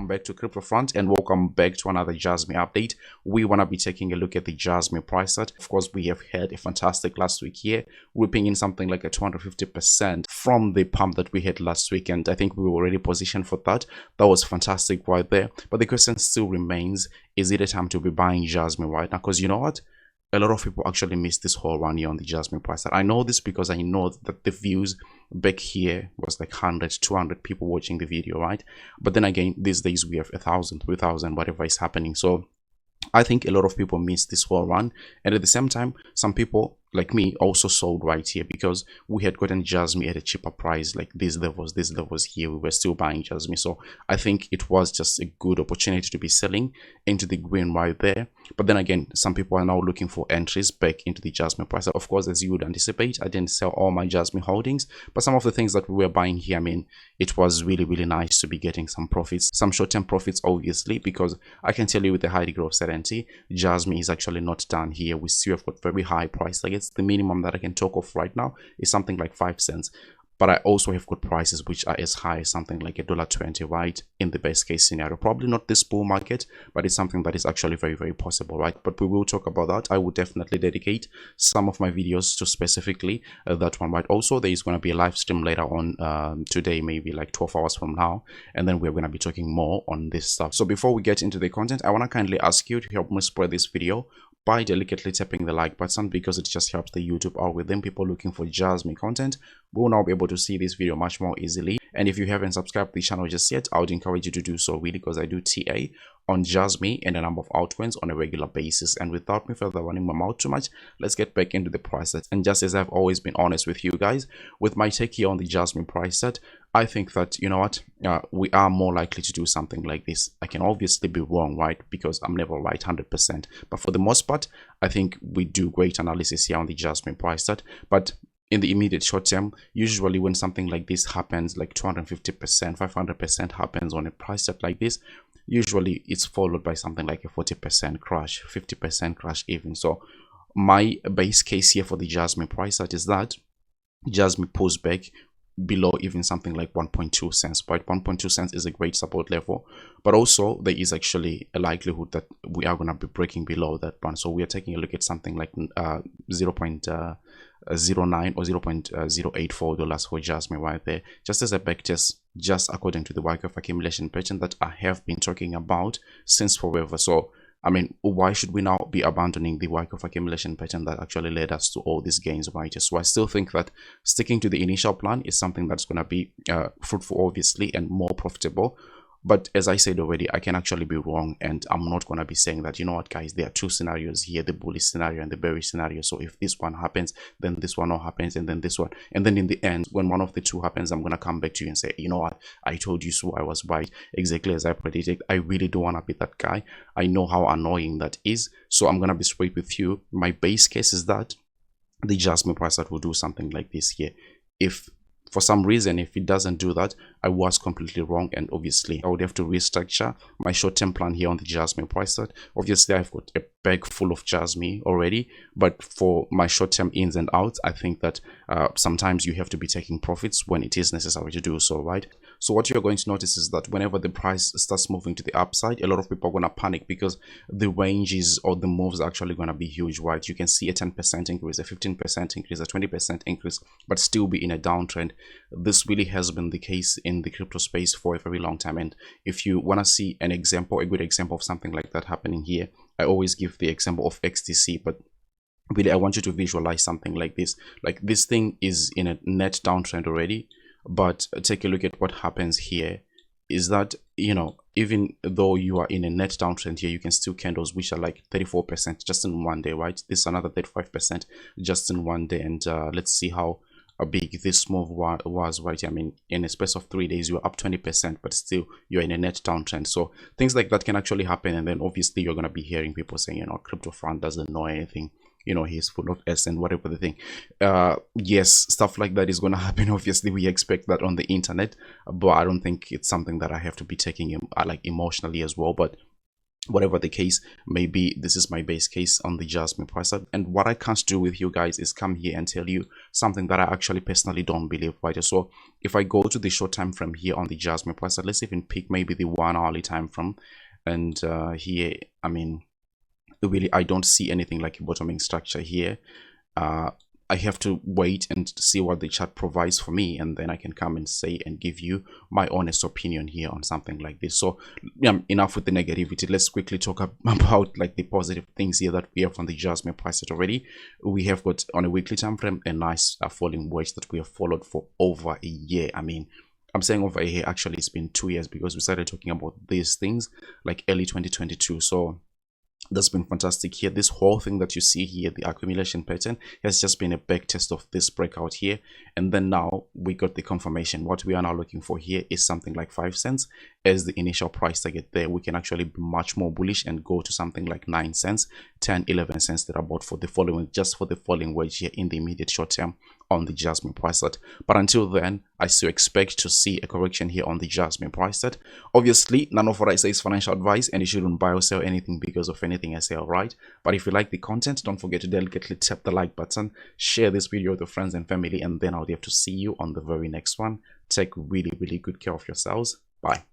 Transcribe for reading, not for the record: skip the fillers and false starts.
back to Crypto Front and welcome back to another JASMY update. We want to be taking a look at the JASMY price chart. Of course, we have had a fantastic last week here, ripping in something like a 250% from the pump that we had last week, and I think we were already positioned for that. That was fantastic right there. But the question still remains, is it a time to be buying JASMY right now? Because you know what? A lot of people actually missed this whole run here on the JASMY price chart. I know this because I know that the views back here was like 100, 200 people watching the video, right? But then again, these days we have 1,000, 3,000, whatever is happening. So I think a lot of people missed this whole run, and at the same time, some people like me also sold right here because we had gotten JASMY at a cheaper price, like these levels here. We were still buying JASMY, so I think it was just a good opportunity to be selling into the green right there. But then again, some people are now looking for entries back into the JASMY price. Of course, as you would anticipate, I didn't sell all my JASMY holdings, but some of the things that we were buying here, I mean, it was really nice to be getting some profits, some short-term profits, obviously, because I can tell you with a high degree of certainty, JASMY is actually not done here. We still have got very high price. Like, it's the minimum that I can talk of right now is something like 5 cents. But I also have got prices which are as high as something like $1.20, right? In the best case scenario. Probably not this bull market, but it's something that is actually very possible, right? But we will talk about that. I will definitely dedicate some of my videos to specifically that one, right? Also, there is going to be a live stream later on today, maybe like 12 hours from now. And then we're going to be talking more on this stuff. So before we get into the content, I want to kindly ask you to help me spread this video by delicately tapping the like button, because it just helps the YouTube algorithm. People looking for JASMY content will now be able to see this video much more easily. And if you haven't subscribed to the channel just yet, I would encourage you to do so, really, because I do TA on JASMY and a number of altcoins on a regular basis. And without me further running my mouth too much, let's get back into the price set. And just as I've always been honest with you guys, with my take here on the JASMY price set, I think that, you know what, we are more likely to do something like this. I can obviously be wrong, right? Because I'm never right 100%. But for the most part, I think we do great analysis here on the JASMY price set. But in the immediate short term, usually when something like this happens, like 250%, 500% happens on a price set like this, usually it's followed by something like a 40% crash, 50% crash even. So my base case here for the JASMY price set is that JASMY pulls back below even something like 1.2 cents, right? 1.2 cents is a great support level, but also there is actually a likelihood that we are going to be breaking below that one. So we are taking a look at something like 0.09 or $0.084 for JASMY right there, just as a back test, just according to the Wyckoff accumulation pattern that I have been talking about since forever. So I mean, why should we now be abandoning the Wyckoff accumulation pattern that actually led us to all these gains, right? So I still think that sticking to the initial plan is something that's going to be fruitful, obviously, and more profitable. But as I said already, I can actually be wrong, and I'm not going to be saying that, you know what, guys, there are two scenarios here, the bullish scenario and the bearish scenario. So if this one happens, then this one all happens, and then this one. And then in the end, when one of the two happens, I'm going to come back to you and say, you know what, I told you so, I was right, exactly as I predicted. I really don't want to be that guy. I know how annoying that is. So I'm going to be straight with you. My base case is that the JASMY price that will do something like this here. If for some reason, if it doesn't do that, I was completely wrong, and obviously I would have to restructure my short-term plan here on the JASMY price chart. Obviously, I've got a bag full of JASMY already, but for my short-term ins and outs, I think that sometimes you have to be taking profits when it is necessary to do so, right? So what you're going to notice is that whenever the price starts moving to the upside, a lot of people are going to panic because the ranges or the moves are actually going to be huge, right? You can see a 10% increase, a 15% increase, a 20% increase, but still be in a downtrend. This really has been the case in the crypto space for a very long time. And if you want to see an example, a good example of something like that happening here, I always give the example of XTC, but really I want you to visualize something like this. Like, this thing is in a net downtrend already, but take a look at what happens here is that, you know, even though you are in a net downtrend here, you can still candles which are like 34% just in one day, right? This is another 35% just in one day. And let's see how big this move was, right? I mean, in a space of 3 days, you're up 20%, but still you're in a net downtrend. So things like that can actually happen. And then obviously you're going to be hearing people saying, you know, Crypto Front doesn't know anything, you know, he's full of S and whatever the thing. Yes, stuff like that is going to happen. Obviously we expect that on the internet, but I don't think it's something that I have to be taking like emotionally as well. But whatever the case may be, this is my base case on the JASMY price chart. And what I can't do with you guys is come here and tell you something that I actually personally don't believe, right? So if I go to the short time frame here on the JASMY price chart, let's even pick maybe the 1 hourly time frame, and here, I mean, really, I don't see anything like a bottoming structure here. I have to wait and see what the chart provides for me, and then I can come and say and give you my honest opinion here on something like this. So enough with the negativity. Let's quickly talk about like the positive things here that we have on the JASMY price chart already. We have got on a weekly time frame a nice falling wedge that we have followed for over a year. I mean, I'm saying over a year, actually it's been 2 years, because we started talking about these things like early 2022. So that's been fantastic here. This whole thing that you see here, the accumulation pattern, has just been a back test of this breakout here, and then now we got the confirmation. What we are now looking for here is something like 5 cents as the initial price target. There we can actually be much more bullish and go to something like 9 cents, 10, 11 cents that are about for the following, just for the falling wedge here in the immediate short term on the JASMY price chart. But until then, I still expect to see a correction here on the JASMY price chart. Obviously, none of what I say is financial advice, and you shouldn't buy or sell anything because of anything I say, alright? But if you like the content, don't forget to delicately tap the like button, share this video with your friends and family, and then I'll have to see you on the very next one. Take really, really good care of yourselves. Bye.